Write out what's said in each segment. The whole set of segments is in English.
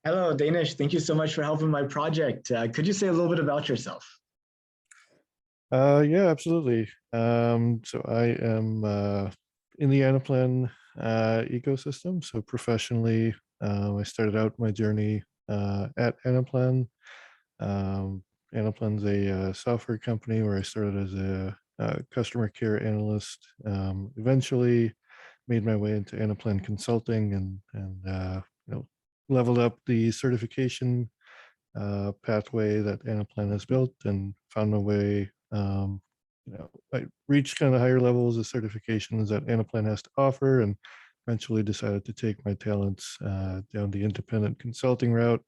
Hello, Danish. Thank you so much for helping my project. Could you say a little bit about yourself? Yeah, absolutely. So I am in the Anaplan ecosystem. So professionally, I started out my journey at Anaplan. Um, Anaplan's a software company where I started as a customer care analyst. Eventually, made my way into Anaplan Consulting and leveled up the certification pathway that Anaplan has built and found my way. I reached kind of higher levels of certifications that Anaplan has to offer, and eventually decided to take my talents down the independent consulting route,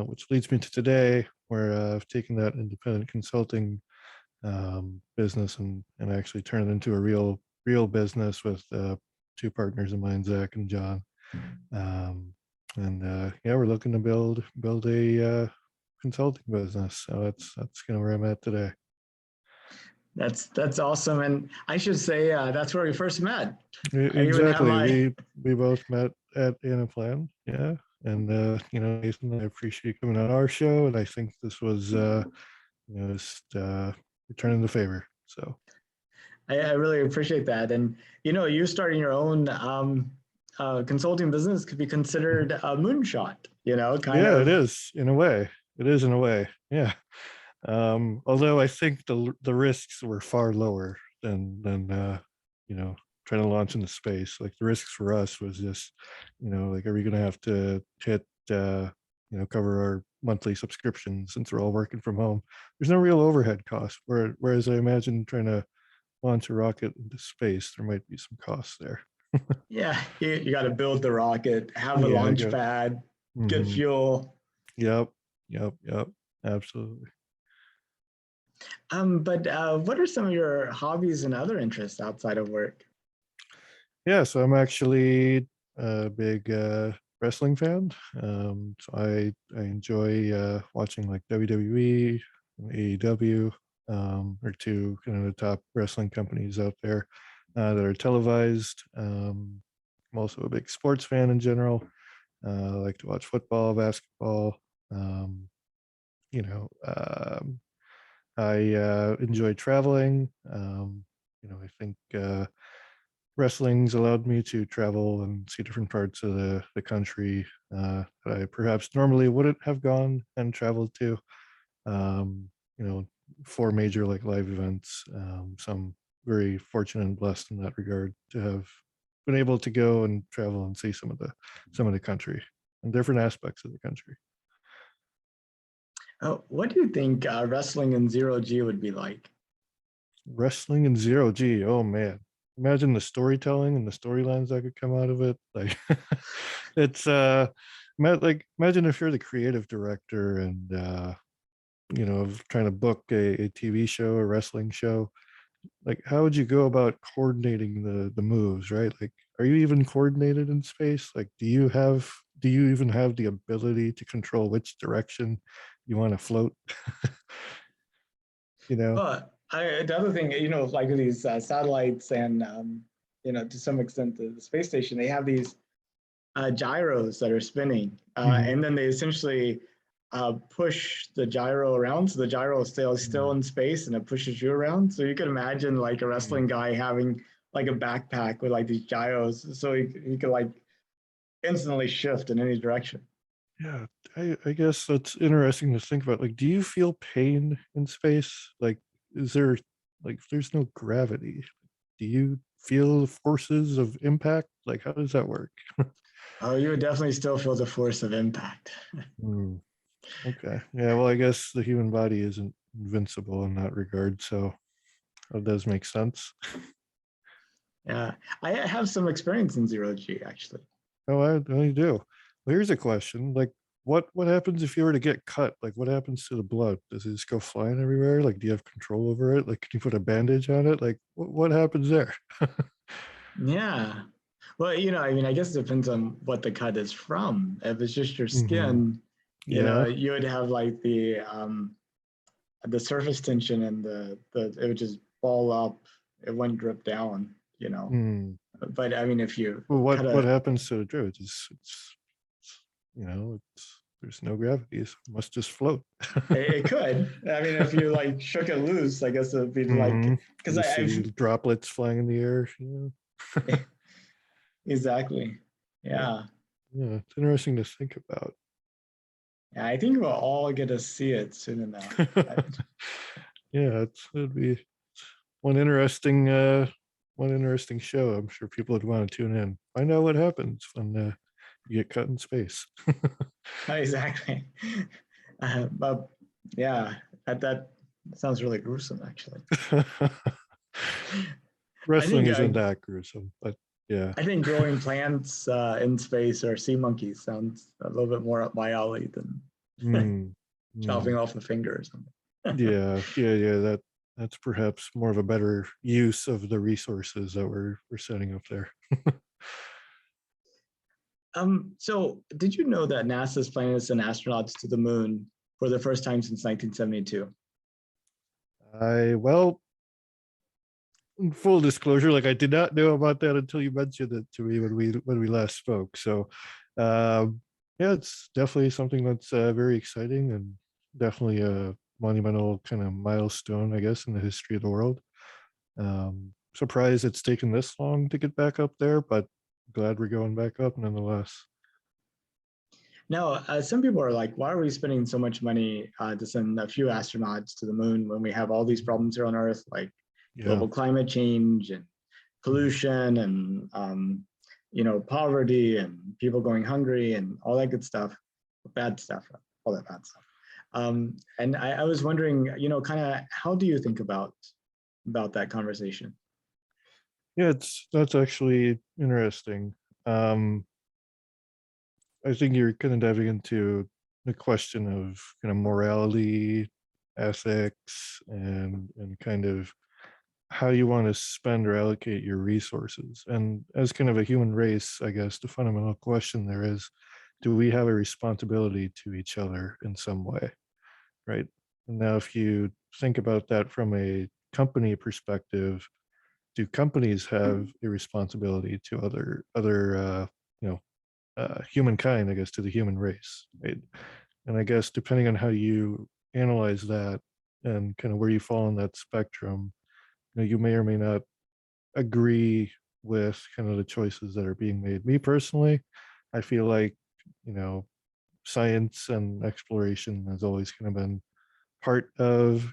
which leads me to today, where I've taken that independent consulting business and actually turned it into a real business with two partners of mine, Zach and John. Um, and yeah, we're looking to build a consulting business. So that's kind of where I'm at today. That's awesome, and I should say that's where we first met. I even have Exactly. my We both met at Anaplan. Yeah. And Nathan, I appreciate you coming on our show. And I think this was just returning the favor. So I really appreciate that, and you starting your own consulting business could be considered a moonshot. Kind yeah, it of. is in a way. It is in a way. Yeah. Although I think the risks were far lower than trying to launch into space. Like the risks for us was just, like are we going to have to hit cover our monthly subscriptions since we're all working from home? There's no real overhead cost. Whereas I imagine trying to launch a rocket into space, there might be some costs there. Yeah, you got to build the rocket, have a Yeah, I launch get. pad, get Hmm. fuel. Yep, yep, absolutely. But what are some of your hobbies and other interests outside of work? Yeah, so I'm actually a big wrestling fan. So I enjoy watching like WWE, and AEW, are two kind of the top wrestling companies out there that are televised. I'm also a big sports fan in general. I like to watch football, basketball. Um, you know, um, I enjoy traveling. I think. Wrestling's allowed me to travel and see different parts of the country that I perhaps normally wouldn't have gone and traveled to. Um, you know, for major like live events. So I'm very fortunate and blessed in that regard to have been able to go and travel and see some of the country and different aspects of the country. What do you think wrestling in zero G would be like? Wrestling in zero G. Oh man. Imagine the storytelling and the storylines that could come out of it. Like it's like imagine if you're the creative director and of trying to book a TV show, a wrestling show. Like how would you go about coordinating the moves, right? Like are you even coordinated in space? Like do you even have the ability to control which direction you want to float? you know? The other thing, like these satellites and, to some extent, the space station, they have these gyros that are spinning, Mhm. and then they essentially push the gyro around, so the gyro is still Mhm. in space, and it pushes you around. So you can imagine like a Mhm. wrestling guy having like a backpack with like these gyros, so he could like instantly shift in any direction. Yeah, I guess that's interesting to think about. Like, do you feel pain in space? Like, is there like if there's no gravity? Do you feel the forces of impact? Like, how does that work? Oh, you would definitely still feel the force of impact. Hmm, okay. Yeah, well, I guess the human body isn't invincible in that regard, so that does make sense. Yeah, I have some experience in zero G actually. Oh, I do. Well, here's a question. Like, what happens if you were to get cut? Like, what happens to the blood? Does it just go flying everywhere? Like, do you have control over it? Like, can you put a bandage on it? Like, what happens there? Yeah. Well, I mean, I guess it depends on what the cut is from. If it's just your Hmm. skin, Yeah. you would have like the surface tension and the it would just ball up. It wouldn't drip down. Hmm. But I mean, if you Well, cut what a happens to the druid? It's there's no gravity, so it must just float. It could. I mean, if you like shook it loose, I guess it would be like, because You see I've droplets flying in the air. exactly. Yeah. Yeah, it's interesting to think about. Yeah, I think we'll all get to see it soon enough. Yeah, it'd be one interesting show. I'm sure people would want to tune in. Find out what happens when you get cut in space. Exactly. But yeah, that sounds really gruesome, actually. I Wrestling think isn't that gruesome, but yeah. I think growing plants in space or sea monkeys sounds a little bit more up my alley than Mm, chopping mm. off a finger or something. Yeah. That's perhaps more of a better use of the resources that we're setting up there. So did you know that NASA is planning to send astronauts to the moon for the first time since 1972? Well, in full disclosure, like I did not know about that until you mentioned it to me when we last spoke. So, yeah, it's definitely something that's very exciting and definitely a monumental kind of milestone, I guess, in the history of the world. Surprised it's taken this long to get back up there, but glad we're going back up nonetheless. Now, some people are like, why are we spending so much money to send a few astronauts to the moon when we have all these problems here on Earth, like Yeah. global climate change and pollution and poverty and people going hungry and all that good stuff, bad stuff, all that bad stuff. And I was wondering, kind of how do you think about that conversation? Yeah, that's actually interesting. I think you're kind of diving into the question of kind of morality, ethics, and kind of how you want to spend or allocate your resources. And as kind of a human race, I guess the fundamental question there is, do we have a responsibility to each other in some way? Right. And now if you think about that from a company perspective, do companies have a responsibility to other humankind, I guess, to the human race, right? And I guess depending on how you analyze that and kind of where you fall on that spectrum, you may or may not agree with kind of the choices that are being made. Me personally, I feel like, you know, science and exploration has always kind of been part of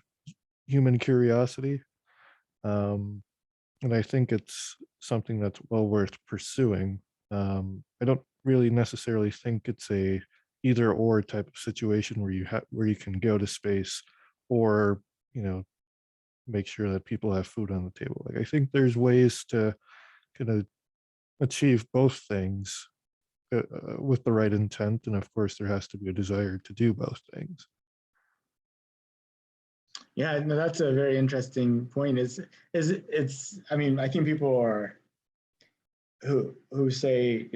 human curiosity. Um, and I think it's something that's well worth pursuing. I don't really necessarily think it's a either or type of situation where you can go to space or make sure that people have food on the table. Like I think there's ways to kind of achieve both things with the right intent, and of course there has to be a desire to do both things. Yeah, no, that's a very interesting point. It's I mean, I think people are who say,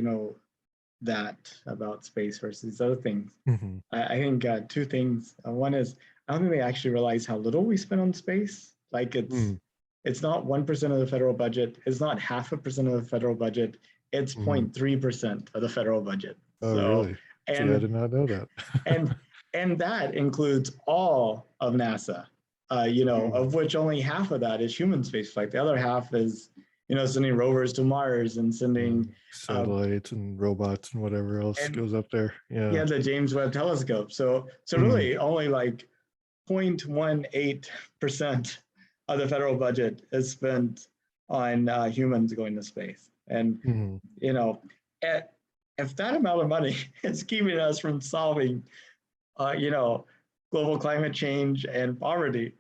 that about space versus other things. Mm-hmm. I think two things. One is I don't think they actually realize how little we spend on space. Like it's not 1% of the federal budget. It's not 0.5% of the federal budget. It's Mm-hmm. 0.3% of the federal budget. Oh, So really? See, I and did not know that. and and that includes all of NASA. Mm. Of which only half of that is human spaceflight. The other half is, sending rovers to Mars and sending uh, Satellites and robots and whatever else and goes up there. Yeah. yeah, the James Webb Telescope. So Mm. really only like 0.18% of the federal budget is spent on humans going to space. And Mm. you know, if that amount of money is keeping us from solving, global climate change and poverty,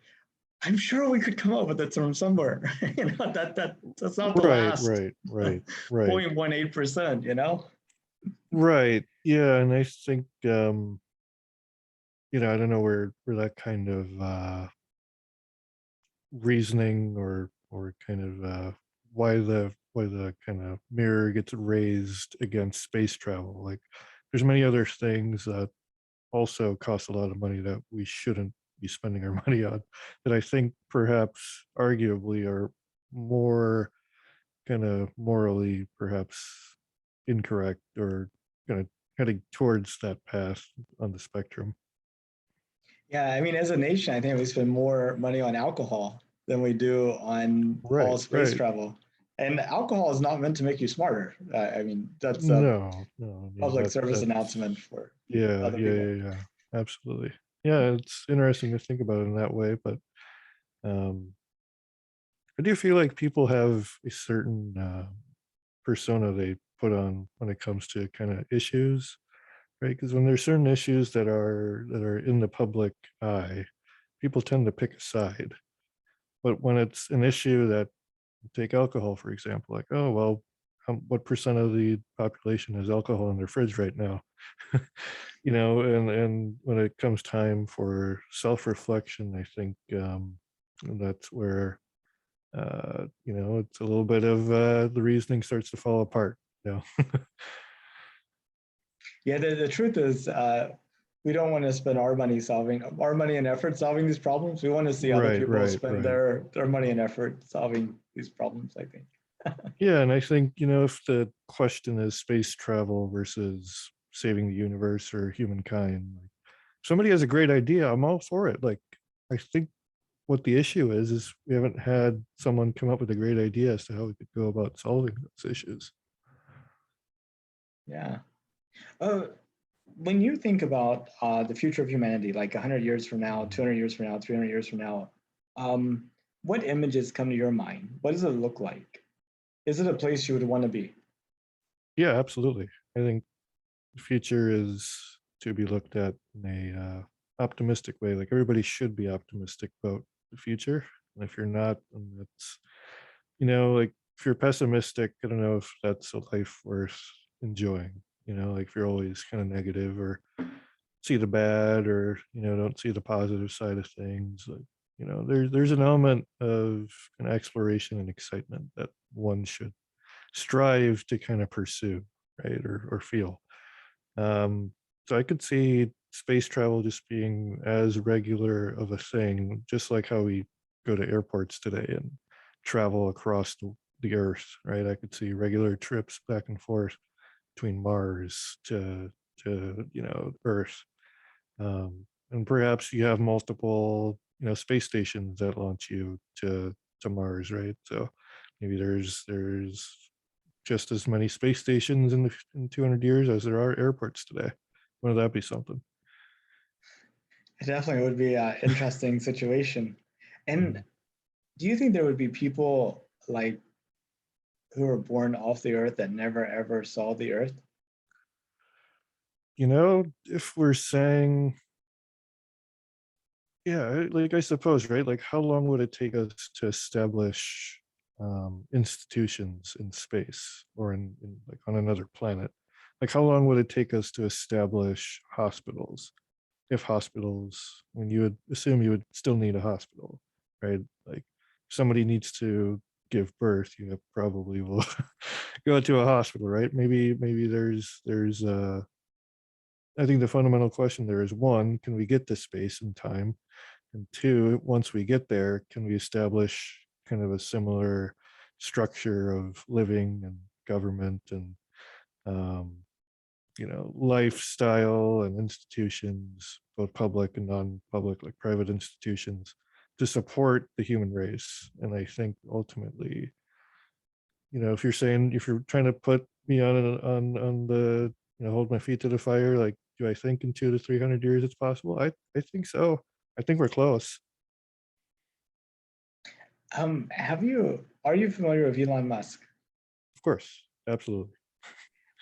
I'm sure we could come up with it from somewhere. That's not the Right, last right, right, right, 0.18%. right. Yeah, and I think I don't know where that kind of reasoning or kind of why the kind of mirror gets raised against space travel. Like there's many other things that also cost a lot of money that we shouldn't be spending our money on, that I think perhaps arguably are more kind of morally perhaps incorrect or kind heading towards that path on the spectrum. Yeah, I mean, as a nation, I think we spend more money on alcohol than we do on all Right, space right. travel. And alcohol is not meant to make you smarter. I mean, that's a No, no, I mean public service that's announcement for yeah, other yeah, people. yeah, yeah. Absolutely. Yeah, it's interesting to think about it in that way, but um I do feel like people have a certain persona they put on when it comes to kind of issues, right? Because when there's certain issues that are in the public eye, people tend to pick a side. But when it's an issue that, take alcohol for example, like, oh well, what percent of the population has alcohol in their fridge right now? And when it comes time for self-reflection, I think that's where it's a little bit of the reasoning starts to fall apart. You know? Yeah, the truth is, we don't want to spend our money and effort solving these problems. We want to see other Right, people right, spend right. their money and effort solving these problems, I think. Yeah, and I think, if the question is space travel versus saving the universe or humankind, like, if somebody has a great idea, I'm all for it. Like, I think what the issue is we haven't had someone come up with a great idea as to how we could go about solving those issues. Yeah. Uh, when you think about the future of humanity, like 100 years from now, 200 years from now, 300 years from now, um, what images come to your mind? What does it look like? Is it a place you would want to be? Yeah, absolutely. I think the future is to be looked at in a optimistic way. Like, everybody should be optimistic about the future. And if you're not, then that's, like, if you're pessimistic, I don't know if that's a life worth enjoying. Like, if you're always kind of negative or see the bad, or don't see the positive side of things, like, there's an element of an exploration and excitement that one should strive to kind of pursue, right, or feel. um, so I could see space travel just being as regular of a thing, just like how we go to airports today and travel across the Earth, right? I could see regular trips back and forth between Mars to Earth. And perhaps you have multiple, space stations that launch you to Mars, right? So maybe there's just as many space stations in 200 years as there are airports today. Wouldn't that be something? It definitely would be an interesting situation. And Mhm. do you think there would be people like who were born off the earth that never ever saw the earth? If we're saying, yeah, like, I suppose, right? Like, how long would it take us to establish institutions in space, or in like on another planet? Like, how long would it take us to establish hospitals? If hospitals, when you would assume you would still need a hospital, right? Like, somebody needs to give birth, you probably will go to a hospital, right? Maybe there's I think the fundamental question there is, one, can we get to space in time? And two, once we get there, can we establish kind of a similar structure of living and government and um, lifestyle and institutions, both public and non-public, like private institutions, to support the human race? And I think ultimately, if you're trying to put me on the, hold my feet to the fire, like, do I think in 200 to 300 years it's possible? I think so. I think we're close. Are you familiar with Elon Musk? Of course, absolutely.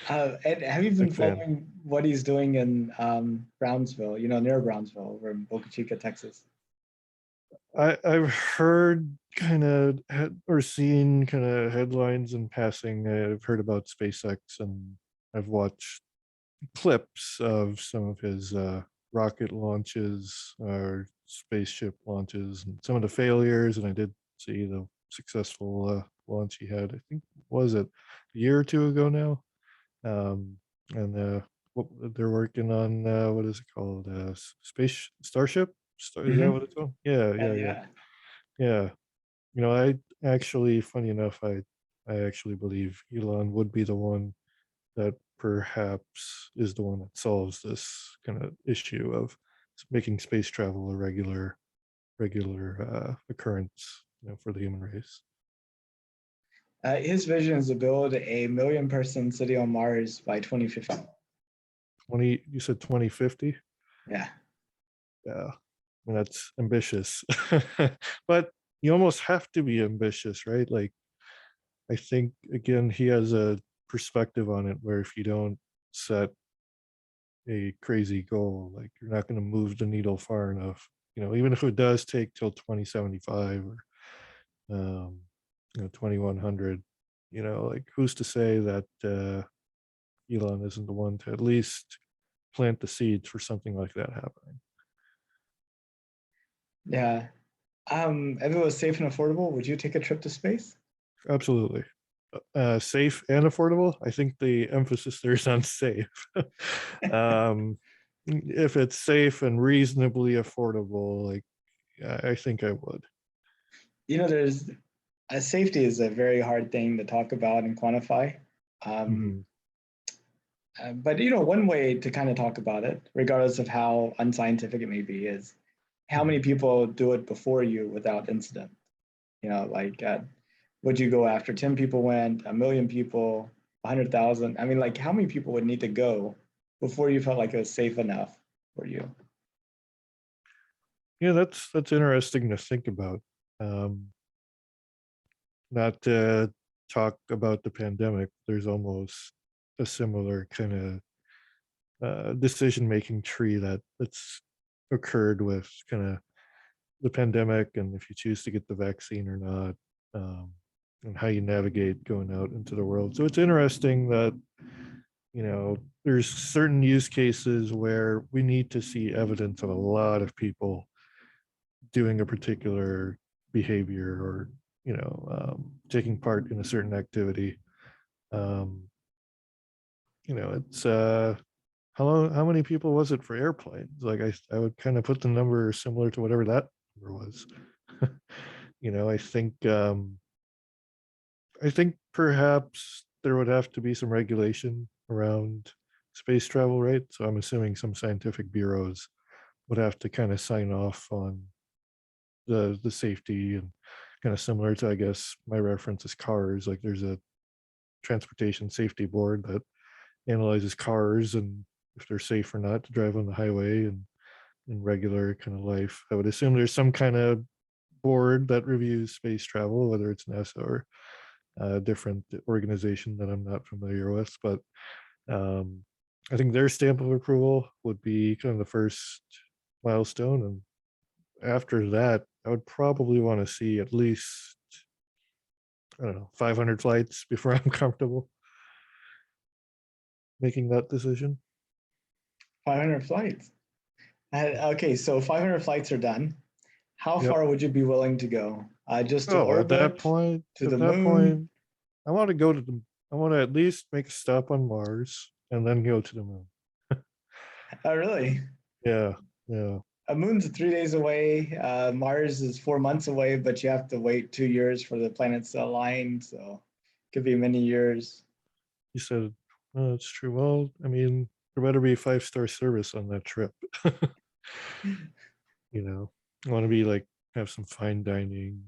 And have you been Big fan. following what he's doing in Brownsville, near Brownsville, over in Boca Chica, Texas? I've heard kind of or seen kind of headlines in passing. I've heard about SpaceX, and I've watched clips of some of his rocket launches or spaceship launches, and some of the failures. And I did see the successful launch he had. I think, was it a year or two ago now? Um, and what they're working on, what is it called? Space Starship? Is that what Hmm. it's called? Yeah, yeah, yeah, Yeah. yeah. I actually, funny enough, I actually believe Elon would be the one that perhaps is the one that solves this kind of issue of making space travel a regular occurrence, for the human race. His vision is to build a 1 million-person city on Mars by 2050. You said 2050? Yeah. Yeah, I mean, that's ambitious. But you almost have to be ambitious, right? Like, I think, again, he has a perspective on it where if you don't set a crazy goal, like, you're not going to move the needle far enough. Even if it does take till 2075 or 2100, like, who's to say that Elon isn't the one to at least plant the seeds for something like that happening? Yeah. If it was safe and affordable, would you take a trip to space? Absolutely. Safe and affordable. I think the emphasis there is on safe. um, if it's safe and reasonably affordable, like, I think I would. There's safety is a very hard thing to talk about and quantify. Um, Mhm. but one way to kind of talk about it, regardless of how unscientific it may be, is how Mhm. many people do it before you without incident. Like, would you go after 10 people went, 1 million people, 100,000? I mean, like, how many people would need to go before you felt like it was safe enough for you? Yeah, that's interesting to think about. Um, Not to talk about the pandemic, there's almost a similar kind of decision making tree that's occurred with kind of the pandemic, and if you choose to get the vaccine or not, um, and how you navigate going out into the world. So it's interesting that there's certain use cases where we need to see evidence of a lot of people doing a particular behavior or taking part in a certain activity. um, it's how many people was it for airplanes? Like, I would kind of put the number similar to whatever that number was. I think perhaps there would have to be some regulation around space travel, right? So I'm assuming some scientific bureaus would have to kind of sign off on the safety, and kind of similar to, I guess, my reference is cars. Like, there's a transportation safety board that analyzes cars and if they're safe or not to drive on the highway and in regular kind of life. I would assume there's some kind of board that reviews space travel, whether it's NASA or a different organization that I'm not familiar with. But um, I think their stamp of approval would be kind of the first milestone. And after that, I would probably want to see at least, I don't know, 500 flights before I'm comfortable making that decision. 500 flights. Okay, so 500 flights are done. How Yep. far would you be willing to go? Just to Oh, at that orbit, point, to at the that moon? point, I want to go to the. I want to at least make a stop on Mars and then go to the moon. Oh, really? Yeah, yeah. A moon's 3 days away. Mars is 4 months away, but you have to wait 2 years for the planets to align. So it could be many years. You said, oh, that's true. Well, I mean, there better be 5-star service on that trip. I want to be like, have some fine dining,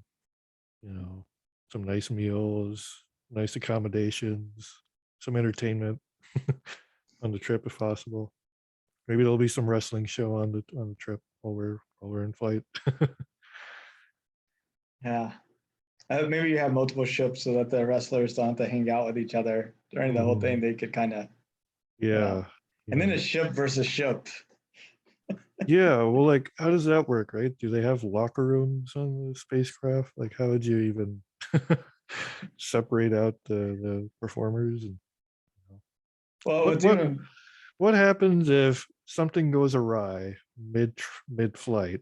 you know, some nice meals, nice accommodations, some entertainment on the trip if possible. Maybe there'll be some wrestling show on the trip while we're in flight. Yeah. Maybe you have multiple ships so that the wrestlers don't have to hang out with each other during the whole thing. Mhm. They could kind of, you know, Yeah, and then yeah, a ship versus ship. yeah. Well, like, how does that work, right? Do they have locker rooms on the spacecraft? Like, how would you even separate out the performers? And Well, what it's what even what happens if something goes awry mid flight?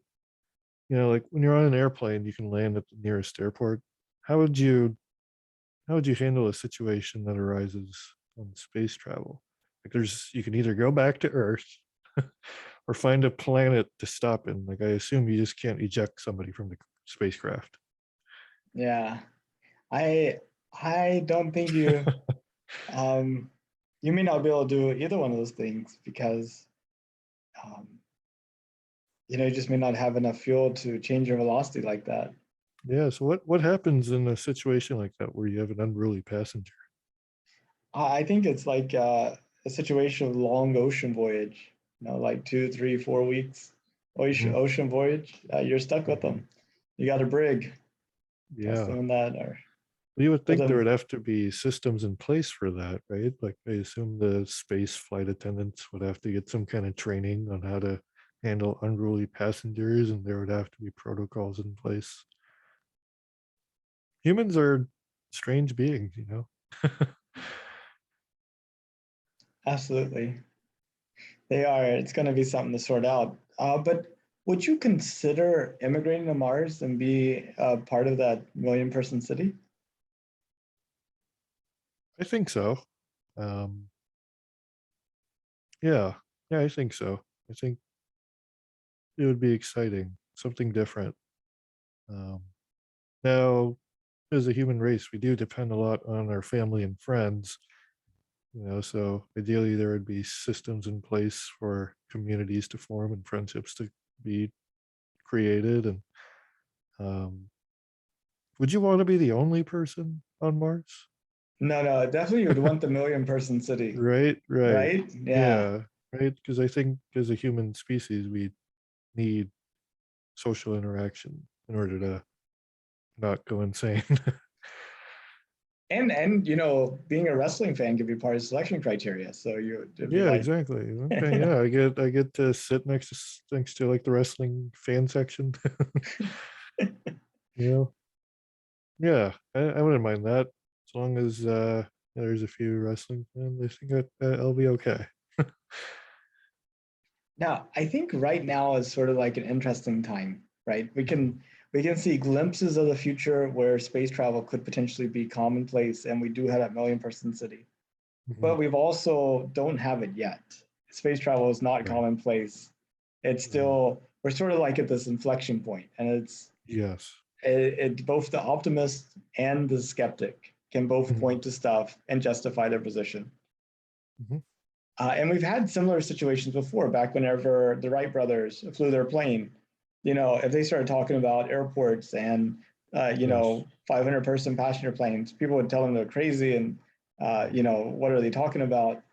Like when you're on an airplane, you can land at the nearest airport. How would you how would you handle a situation that arises on space travel? Like, you can either go back to Earth or find a planet to stop in. Like, I assume you just can't eject somebody from the spacecraft. yeah. I don't think you um you may not be able to do either one of those things because um, you just may not have enough fuel to change your velocity like that. Yeah. So what happens in a situation like that where you have an unruly passenger? I think it's like a situation of long ocean voyage, like 2, 3, 4 weeks Mhm. ocean voyage. You're stuck with them. You got a brig. Toss Yeah. them in that, or You would put think there would them. have to be systems in place for that, right? Like I assume the space flight attendants would have to get some kind of training on how to handle unruly passengers, and there would have to be protocols in place. Humans are strange beings, you know. Absolutely, they are. It's going to be something to sort out. But would you consider immigrating to Mars and be part of that million-person city? I think so. Um, yeah, yeah, I think so. I think it would be exciting, something different. Um, Now, as a human race, we do depend a lot on our family and friends, so ideally there would be systems in place for communities to form and friendships to be created. And um, would you want to be the only person on Mars? No, no, definitely you would want the million-person city, Right, right. right? Yeah. Yeah, right. Because I think as a human species, we need social interaction in order to not go insane. And being a wrestling fan could be part of selection criteria. So it'd be Yeah, like, exactly. Okay, yeah, I get to sit next to like the wrestling fan section. You know, yeah, I wouldn't mind that as long as there's a few wrestling fans. I think I'll be okay. now, I think right now is sort of like an interesting time, right? We can see glimpses of the future where space travel could potentially be commonplace, and we do have that million-person city. Mhm. But we've also don't have it yet. Space travel is not Right, commonplace. It's right. still we're sort of like at this inflection point, and Yes. both the optimist and the skeptic can both Mhm. point to stuff and justify their position. Mhm. And we've had similar situations before, back whenever the Wright brothers flew their plane. If they started talking about airports and Yes. 500-person passenger planes, people would tell them they're crazy and what are they talking about?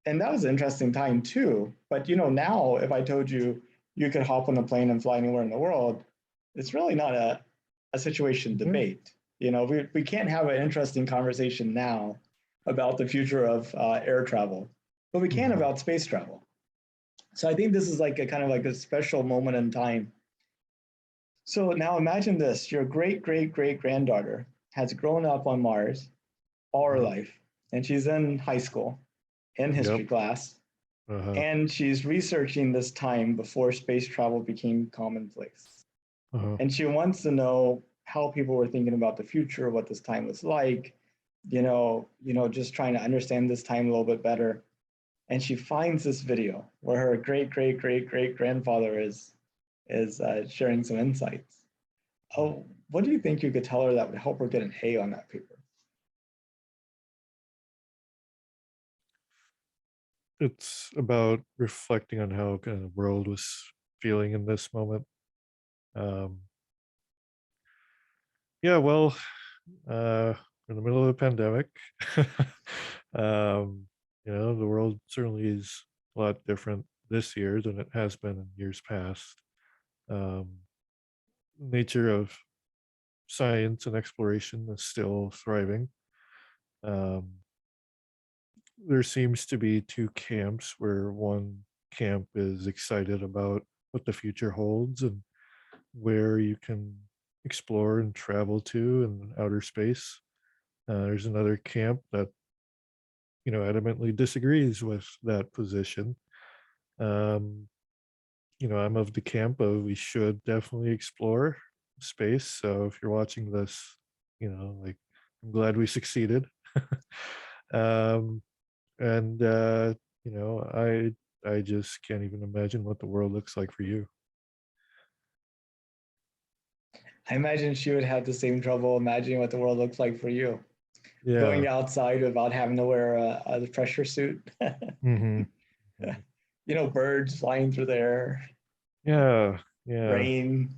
And that was an interesting time too. But now if I told you you could hop on a plane and fly anywhere in the world, it's really not a situation Yeah. debate. We can't have an interesting conversation now about the future of air travel, but we can Mhm. about space travel. So I think this is like a kind of like a special moment in time. So now imagine this: your great great great granddaughter has grown up on Mars all her Uh-huh. life, and she's in high school in Yep. history class, Uh-huh. and she's researching this time before space travel became commonplace. Uh-huh. And she wants to know how people were thinking about the future, what this time was like, just trying to understand this time a little bit better. And she finds this video where her great great great great grandfather is sharing some insights. Oh, what do you think you could tell her that would help her get an A on that paper? It's about reflecting on how kind of the world was feeling in this moment. Um, yeah, well, uh, we're in the middle of a pandemic. um, the world certainly is a lot different this year than it has been in years past. Um, Nature of science and exploration is still thriving. Um, there seems to be two camps where one camp is excited about what the future holds and where you can explore and travel to in outer space. There's another camp that adamantly disagrees with that position. Um, I'm of the camp of we should definitely explore space. So if you're watching this, like I'm glad we succeeded. um, and I just can't even imagine what the world looks like for you. I imagine she would have the same trouble imagining what the world looks like for you. Yeah. going outside without having to wear a pressure suit. Hmm. Birds flying through the air, Yeah. Yeah. rain.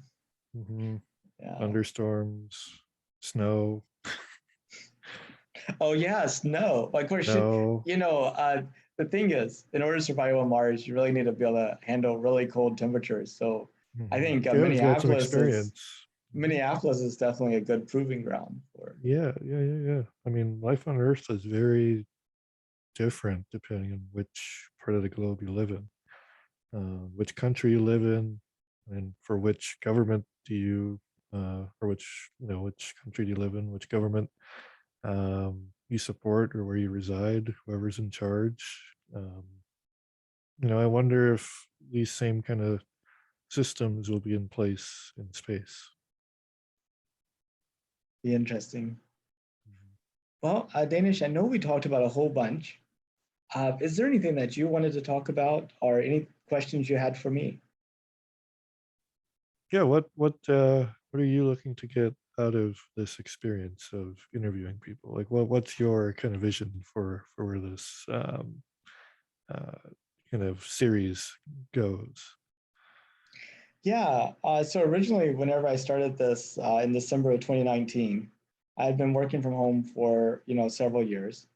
Hmm. Yeah. Thunderstorms, snow. Oh yeah, snow. Of course, No. the thing is, in order to survive on Mars, you really need to be able to handle really cold temperatures. So I Hmm. think Yeah, I've got some Minneapolis is experience. Mhm. Minneapolis is definitely a good proving ground for. Yeah, yeah, yeah, yeah. I mean, life on Earth is very different depending on which part of the globe you live in, which country you live in, and for which government do you, or which country do you live in, which government you support, or where you reside, whoever's in charge. Um, I wonder if these same kind of systems will be in place in space. Be interesting. Well, Danish, I know we talked about a whole bunch. Is there anything that you wanted to talk about or any questions you had for me? Yeah, what are you looking to get out of this experience of interviewing people? Like, what's your kind of vision for where this uh, kind of series goes? Yeah, so originally, whenever I started this in December of 2019, I had been working from home for several years,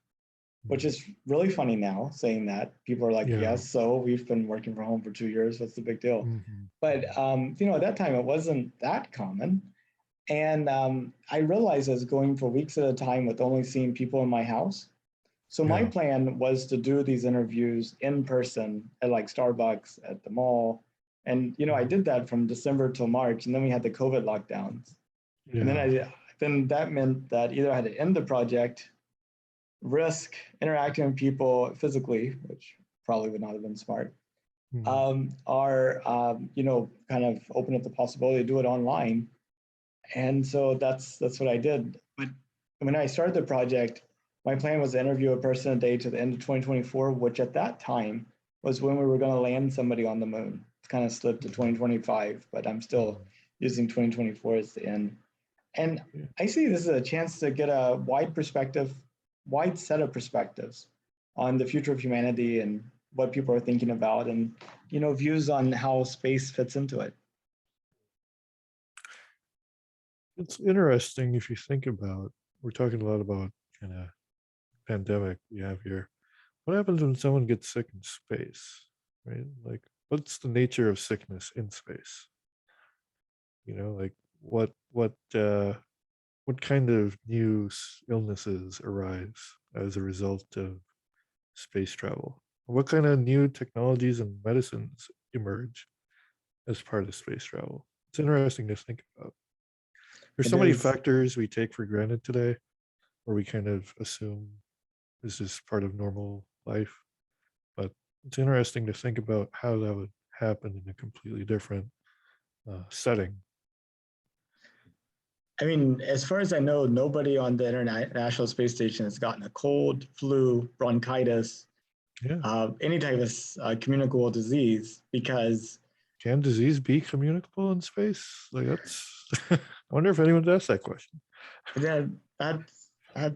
which Mhm. is really funny now saying that. People are like, Yeah. yes, so we've been working from home for 2 years. What's the big deal? Hmm. But at that time, it wasn't that common. And I realized I was going for weeks at a time with only seeing people in my house. So my Yeah. plan was to do these interviews in person at like Starbucks, at the mall. And I Mhm. did that from December till March, and then we had the COVID lockdowns. And Yeah. then that meant that either I had to end the project, risk interacting with people physically, which probably would not have been smart, Mhm. or kind of open up the possibility to do it online. And so that's what I did. But when I started the project, my plan was to interview a person a day to the end of 2024, which at that time was when we were going to land somebody on the moon. It's kind of slipped to Mhm. 2025, but I'm still Mhm. using 2024 as the end. And Yeah. I see this as a chance to get a wide set of perspectives on the future of humanity and what people are thinking about, and views on how space fits into it. It's interesting if you think about. We're talking a lot about kind of pandemic we have here. What happens when someone gets sick in space, right? Like, what's the nature of sickness in space? Like what kind of new illnesses arise as a result of space travel? What kind of new technologies and medicines emerge as part of space travel? It's interesting to think about. There's It so many is. factors we take for granted today, or we kind of assume this is part of normal life. But it's interesting to think about how that would happen in a completely different setting. I mean, as far as I know, nobody on the International Space Station has gotten a cold, flu, bronchitis, Yeah. any type of communicable disease because Can disease be communicable in space? Like that's I wonder if anyone's asked that question. that, that's, that,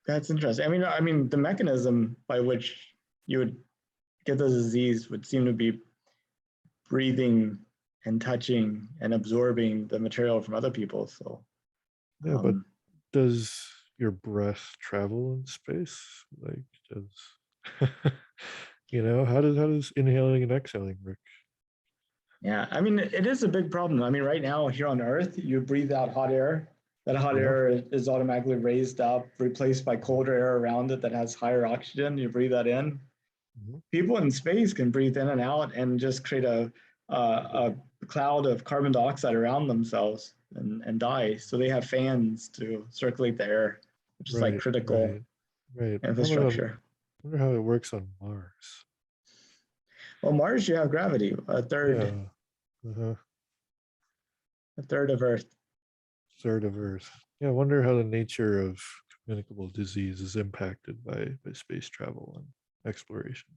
that's interesting. I mean, the mechanism by which you would get the disease would seem to be breathing and touching and absorbing the material from other people. So, Yeah, but um, does your breath travel in space? Like does how does inhaling and exhaling work? yeah, I mean, it is a big problem. I mean, right now here on Earth, you breathe out hot air. That hot Yeah. air is automatically raised up, replaced by Mhm. colder air around it that has higher oxygen. You breathe that in. Mhm. People in space can breathe in and out and just create a cloud of carbon dioxide around themselves and die. So they have fans to circulate the air, which is like Right, critical right, right. How about infrastructure. I wonder how it works on Mars? Well, Mars, you have gravity, Yeah. Uh-huh. a third of Earth. Third of Earth. Yeah, I wonder how the nature of communicable disease is impacted by space travel and exploration.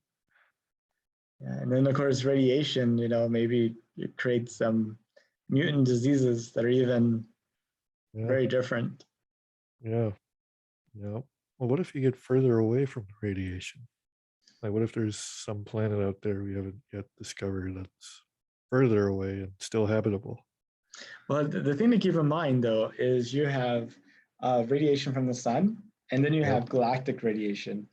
Yeah, and then of course radiation, maybe it creates some mutant diseases that are even Yeah, very different. yeah. Yeah. Well, what if you get further away from the radiation? Like, what if there's some planet out there we haven't yet discovered that's further away and still habitable? Well, the thing to keep in mind, though, is you have radiation from the sun, and then you Yep. have galactic radiation.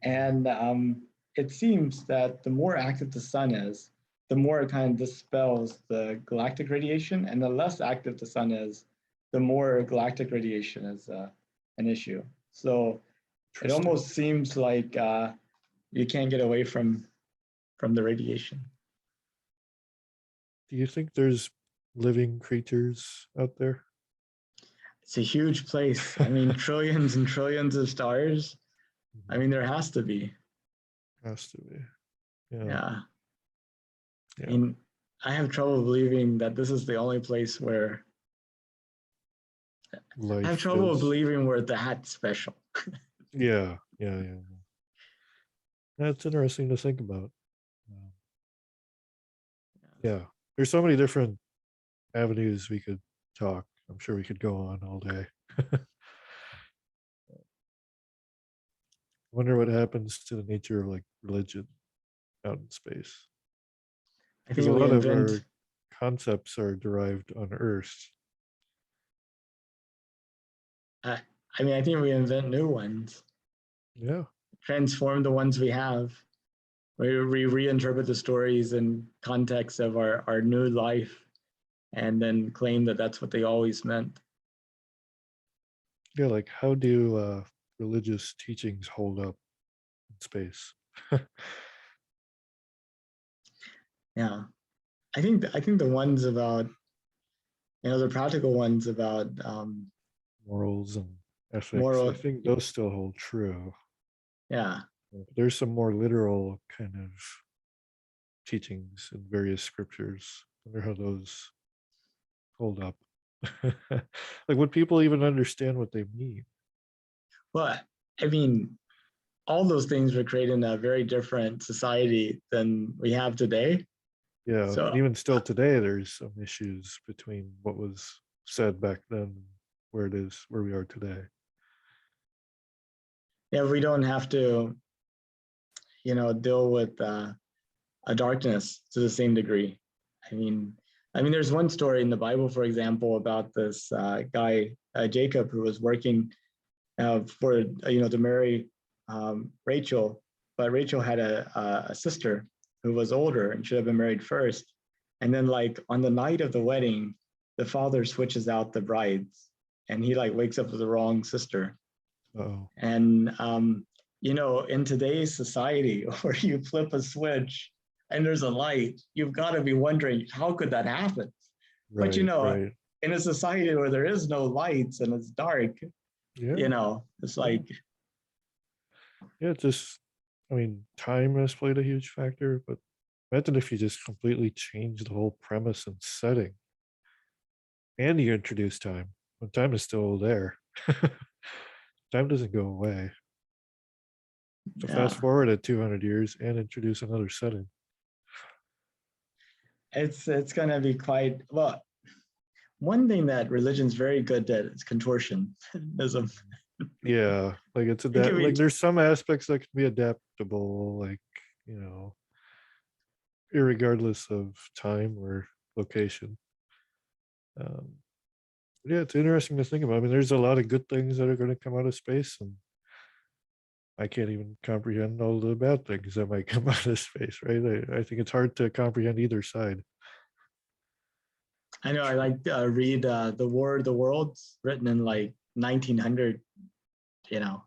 Mhm. And it seems that the more active the sun is, the more it kind of dispels the galactic radiation, and the less active the sun is, the more galactic radiation is an issue. So it Interesting. almost seems like you can't get away from the radiation. Do you think there's living creatures out there? It's a huge place. I mean, trillions and trillions of stars. I Mhm. mean, there has to be. Has to be. Yeah. Yeah. I Yeah. mean, I have trouble believing that this is the only place where I have Life trouble is. believing we're that special. Yeah. Yeah. Yeah. That's interesting to think about. Uh, yeah. There's so many different avenues we could talk. I'm sure we could go on all day. Wonder what happens to the nature of like religion out in space. I Because a think we lot of invent, our concepts are derived on Earth. uh, I mean, I think we invent new ones, Yeah. transform the ones we have. We reinterpret the stories and context of our new life and then claim that that's what they always meant. Yeah. Like, how do religious teachings hold up in space? Yeah. I think the ones about, the practical ones about Morals and ethics. I moral, think those still hold true. yeah. There's some more literal kind of teachings in various scriptures. I wonder how those hold up. Like, would people even understand what they mean? Well, I mean, all those things were created in a very different society than we have today. Yeah, and So even still today, there's some issues between what was said back then and where it is, where we are today. yeah, we don't have to, deal with a darkness to the same degree. I mean, there's one story in the Bible, for example, about this guy Jacob who was working for to marry Rachel, but Rachel had a sister who was older and should have been married first. And then, like on the night of the wedding, the father switches out the brides, and he like wakes up with the wrong sister. Oh, And in today's society, where you flip a switch and there's a light, you've got to be wondering how could that happen. But right, right. in a society where there is no lights and it's dark, Yeah, it's yeah, like, yeah. Just, I mean, time has played a huge factor, but imagine if you just completely change the whole premise and setting, and you introduce time when time is still there. Time doesn't go away. So fast yeah, forward at 200 years and introduce another setting. it's going to be quite well. One thing that religion's very good at is contortionism. Yeah, like it's It can like be, there's some aspects that can be adaptable, like, you know, irregardless of time or location. Um, yeah, it's interesting to think about. I mean, there's a lot of good things that are going to come out of space, and I can't even comprehend all the bad things that might come out of space, right? I think it's hard to comprehend either side. I know I like read The War of the Worlds, written in like 1900, you know,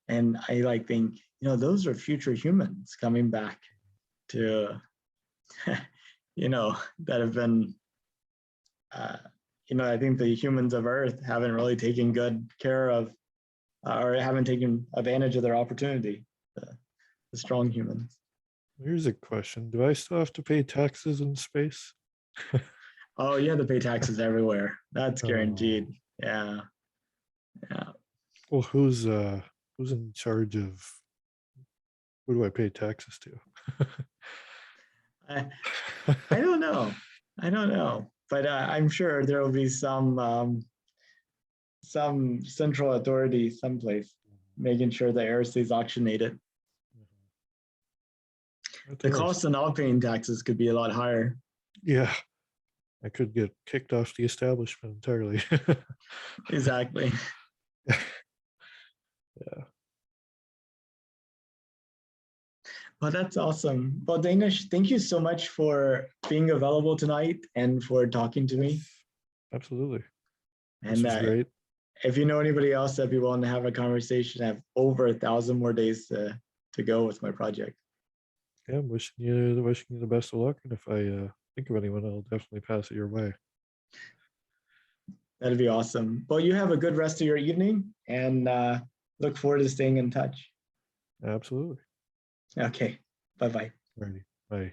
and I like think, those are future humans coming back to, that have been, uh, I think the humans of Earth haven't really taken good care of or haven't taken advantage of their opportunity, the strong humans. Here's a question: do I still have to pay taxes in space? Oh, you have to pay taxes everywhere. That's Oh, guaranteed. Yeah. Yeah. well, who's in charge of who do I pay taxes to? I, I don't know. I don't know. But I'm sure there will be some central authority someplace. making sure the air stays oxygenated. That's The nice. cost of not paying taxes could be a lot higher. Yeah, I could get kicked off the establishment entirely. Exactly. Yeah. Well, that's awesome. Well, Daanish, thank you so much for being available tonight and for talking to me. Absolutely. This And was great. if you know anybody else that'd be willing to have a conversation, I have over 1,000 more days to go with my project. Yeah, I'm wishing you the best of luck. And if I think of anyone, I'll definitely pass it your way. That'd be awesome. Well, you have a good rest of your evening and look forward to staying in touch. Absolutely. Okay. Bye-bye. Alrighty. Bye.